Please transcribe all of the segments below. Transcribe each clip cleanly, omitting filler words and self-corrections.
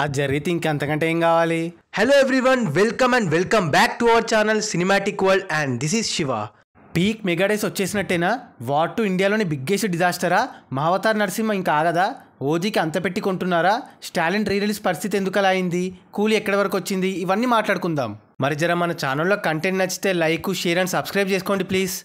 అది జరిగితే ఇంకంతకంటే ఏం కావాలి. Hello everyone, welcome back to our channel cinematic world and this is Shiva. Peak mega days వచ్చేసినట్టేనా? వార్ 2 ఇండియాలోని బిగ్గెస్ట్ డిజాస్టరా? మహావతార్ నరసింహ ఇంకా ఆగదా? ఓజీకి అంత పెట్టి కొంటున్నారా? స్టాలిన్ రీ రిలీజ్ పరిస్థితి ఎందుకు అలా అయింది? కూలీ ఎక్కడి వరకు వచ్చింది? ఇవన్నీ మాట్లాడుకుందాం. మరి జర మన ఛానల్లో కంటెంట్ నచ్చితే లైక్, షేర్ అండ్ సబ్స్క్రైబ్ చేసుకోండి ప్లీజ్.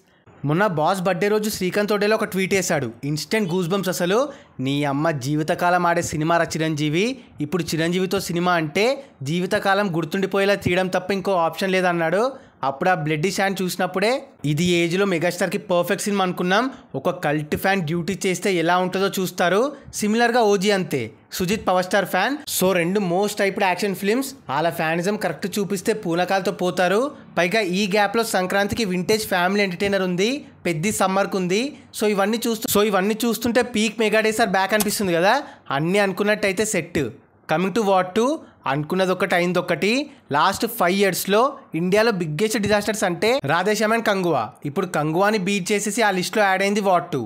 మొన్న బాస్ బర్త్డే రోజు శ్రీకాంత్ తోడేలో ఒక ట్వీట్ వేశాడు. Instant goose bumps. అసలు నీ అమ్మ జీవితకాలం ఆడే సినిమా చిరంజీవి. ఇప్పుడు చిరంజీవితో సినిమా అంటే జీవితకాలం గుర్తుండిపోయేలా తీయడం తప్ప ఇంకో ఆప్షన్ లేదన్నాడు. అప్పుడు ఆ బ్లడ్డీ షాన్ చూసినప్పుడే ఇది ఏజ్లో మెగాస్టార్కి పర్ఫెక్ట్ సినిమా అనుకున్నాం. ఒక కల్ట్ ఫ్యాన్ డ్యూటీ చేస్తే ఎలా ఉంటుందో చూస్తారు. సిమిలర్గా ఓజీ అంతే. Sujeeth power star fan. So రెండు మోస్ట్ టైప్డ్ యాక్షన్ ఫిల్మ్స్. వాళ్ళ ఫ్యానిజం కరెక్ట్ చూపిస్తే పూనకాలతో పోతారు. పైగా ఈ గ్యాప్లో సంక్రాంతికి వింటేజ్ ఫ్యామిలీ ఎంటర్టైనర్ ఉంది, పెద్ద సమ్మర్కి ఉంది. సో ఇవన్నీ చూస్తుంటే పీక్ మెగాడేస్ ఆర్ బ్యాక్ అనిపిస్తుంది కదా. అన్నీ అనుకున్నట్టయితే సెట్. కమింగ్ టు వార్ 2, అనుకున్నది ఒకటి అయింది ఒకటి. లాస్ట్ 5 yearsలో ఇండియాలో బిగ్గెస్ట్ డిజాస్టర్స్ అంటే రాధేశ్యామ్ అండ్ కంగువా. ఇప్పుడు కంగువాని బీట్ చేసేసి ఆ లిస్ట్లో యాడ్ అయింది వార్ 2.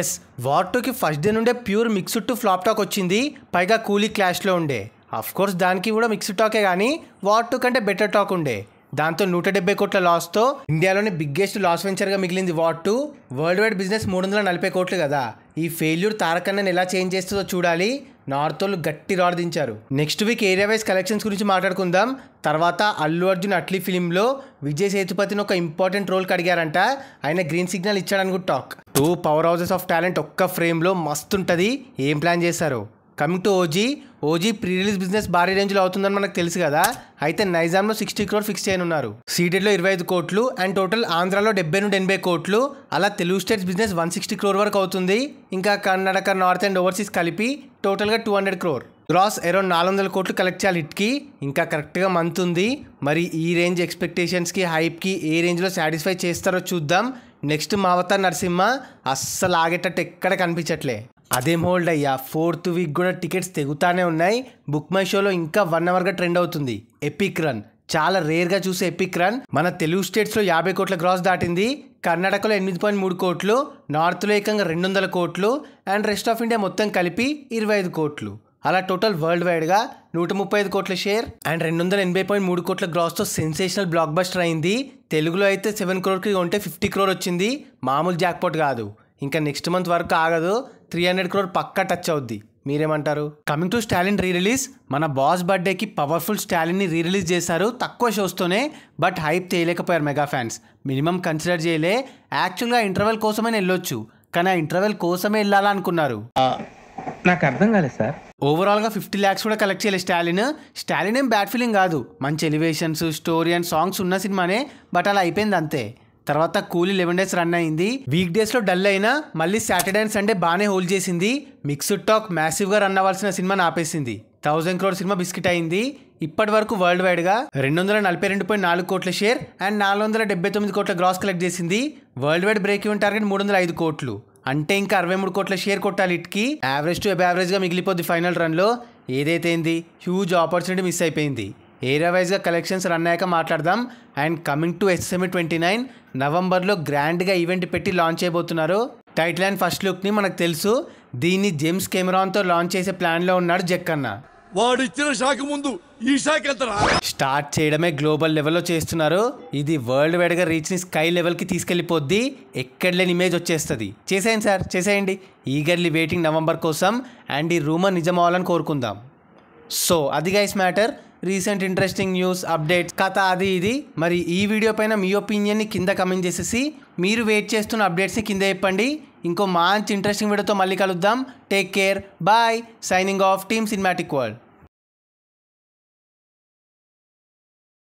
ఎస్, వార్ 2కి ఫస్ట్ డే నుండే pure mixed to flop talk వచ్చింది. పైగా కూలీ క్లాష్లో ఉండే. అఫ్ కోర్స్ దానికి కూడా మిక్స్డ్ టాకే, కానీ వార్ 2 కంటే బెటర్ టాక్ ఉండే. దాంతో 170 కోట్ల లాస్తో ఇండియాలోని బిగ్గెస్ట్ లాస్ వెంచర్గా మిగిలింది వార్ 2. వరల్డ్ వైడ్ బిజినెస్ 340 కోట్లు కదా. ఈ ఫెయిల్యూర్ తారకన్నని ఎలా చేంజ్ చేస్తుందో చూడాలి. నార్త్ వాళ్ళు గట్టి రాడ్ దించారు. Next week area wise collections గురించి మాట్లాడుకుందాం. తర్వాత అల్లు అర్జున్ అట్లీ ఫిలింలో విజయ్ సేతుపతిని ఒక ఇంపార్టెంట్ రోల్కి అడిగారంట. ఆయన గ్రీన్ సిగ్నల్ ఇచ్చాడని talk. 2 power houses of talent ఒక్క ఫ్రేమ్లో మస్తు ఉంటుంది. ఏం ప్లాన్ చేశారు? Coming to OG pre release business భారీ రేంజ్లో అవుతుందని మనకు తెలుసు కదా. అయితే నైజాంలో 60 crore ఫిక్స్ చేయనున్నారు. సీడెడ్లో 25 కోట్లు అండ్ టోటల్ ఆంధ్రాలో 70 నుండి 80 కోట్లు. అలా తెలుగు స్టేట్స్ బిజినెస్ 160 crore వరకు అవుతుంది. ఇంకా కర్ణాటక, నార్త్ అండ్ ఓవర్సీస్ కలిపి టోటల్గా 200 crore. గ్రాస్ అరౌండ్ 400 కోట్లు కలెక్ట్ చేయాలి హిట్కి. ఇంకా కరెక్ట్గా మంత్ ఉంది. మరి ఈ రేంజ్ ఎక్స్పెక్టేషన్స్కి, హైప్కి ఏ రేంజ్లో సాటిస్ఫై చేస్తారో చూద్దాం. నెక్స్ట్ మహావతార్ నరసింహ అస్సలు ఆగేటట్టు ఎక్కడ కనిపించట్లే. అదేం హోల్డ్ అయ్యా, 4th వీక్ కూడా టికెట్స్ తెగుతానే ఉన్నాయి. బుక్ మై షోలో ఇంకా 1 hourగా ట్రెండ్ అవుతుంది. ఎపిక్ రన్, చాలా రేర్గా చూసే ఎపిక్ రన్. మన తెలుగు స్టేట్స్లో 50 కోట్ల గ్రాస్ దాటింది. కర్ణాటకలో 8.3 కోట్లు, నార్త్లో ఏకంగా 200 కోట్లు అండ్ రెస్ట్ ఆఫ్ ఇండియా మొత్తం కలిపి 25 కోట్లు. అలా టోటల్ వరల్డ్ వైడ్గా 135 కోట్ల షేర్ అండ్ 280.3 కోట్ల గ్రాస్తో సెన్సేషనల్ బ్లాక్ బస్టర్ అయింది. తెలుగులో అయితే 7 crore ఉంటే 50 crore వచ్చింది. మామూలు జాక్పాట్ కాదు. ఇంకా నెక్స్ట్ మంత్ వరకు ఆగదు. 300 crore పక్కా టచ్ అవుద్ది. మీరేమంటారు? Coming to Stalin re release. మన బాస్ బర్త్డేకి పవర్ఫుల్ స్టాలిన్ని రీ రిలీజ్ చేశారు తక్కువ షోస్తోనే. బట్ హైప్ చేయలేకపోయారు మెగా ఫ్యాన్స్. మినిమం కన్సిడర్ చేయలే. యాక్చువల్గా ఇంటర్వెల్ కోసమే వెళ్ళొచ్చు, కానీ ఆ ఇంటర్వెల్ కోసమే వెళ్ళాలనుకున్నారు. నాకు అర్థం కాలేదు సార్. ఓవరాల్గా 50 lakhs కూడా కలెక్ట్ చేయలేదు స్టాలిన్ ఏం బ్యాడ్ ఫీలింగ్ కాదు. మంచి ఎలివేషన్స్, స్టోరీ అండ్ సాంగ్స్ ఉన్న సినిమానే. బట్ అలా అయిపోయింది అంతే. తర్వాత కూలీ 11 days రన్ అయింది. వీక్ డేస్లో డల్ అయినా మళ్ళీ సాటర్డే అండ్ సండే బాగానే హోల్డ్ చేసింది. మిక్స్డ్ టాక్ మ్యాసివ్గా రన్ అవ్వాల్సిన సినిమాని ఆపేసింది. 1000 crore సినిమా బిస్కెట్ అయింది. ఇప్పటి వరకు వరల్డ్ వైడ్గా 242.4 కోట్ల షేర్ అండ్ 479 కోట్ల గ్రాస్ కలెక్ట్ చేసింది. World wide break even target 305 కోట్లు. అంటే ఇంకా 63 కోట్ల షేర్ కొట్టాలి హిట్కి. యావరేజ్ టు యావరేజ్గా మిగిలిపోద్ది ఫైనల్ రన్లో. ఏదైతే హ్యూజ్ ఆపర్చునిటీ మిస్ అయిపోయింది. ఏరియా వైజ్గా కలెక్షన్స్ రన్ అయ్యాక మాట్లాడదాం. అండ్ కమింగ్ టు SME 29, నవంబర్లో గ్రాండ్గా ఈవెంట్ పెట్టి లాంచ్ చేయబోతున్నారు. టైటిల్ అండ్ ఫస్ట్ లుక్ని మనకు తెలుసు. దీన్ని జేమ్స్ కెమెరాన్తో లాంచ్ చేసే ప్లాన్లో ఉన్నాడు జక్కన్న. వాడిచ్చిన షాక్ ముందు ఈ షాక్ ఎంతరా? స్టార్ట్ చేయడమే గ్లోబల్ లెవెల్లో చేస్తున్నారు. ఇది వరల్డ్ వైడ్గా రీచ్ని స్కై లెవెల్కి తీసుకెళ్ళిపోద్ది. ఎక్కడ లేని ఇమేజ్ వచ్చేస్తుంది. చేసేయండి సార్, చేసేయండి. ఈగర్లీ వెయిటింగ్ నవంబర్ కోసం. అండ్ ఈ రూమర్ నిజం అవ్వాలని కోరుకుందాం. సో అది guys matter. Recent interesting news, updates, కథ అది ఇది. మరి ఈ వీడియో పైన మీ ఒపీనియన్ని కింద కమెంట్ చేసేసి మీరు వెయిట్ చేస్తున్న అప్డేట్స్ని కింద చెప్పండి. ఇంకో మంచి ఇంట్రెస్టింగ్ వీడియోతో మళ్ళీ కలుద్దాం. Take care, bye. Signing off, team cinematic world.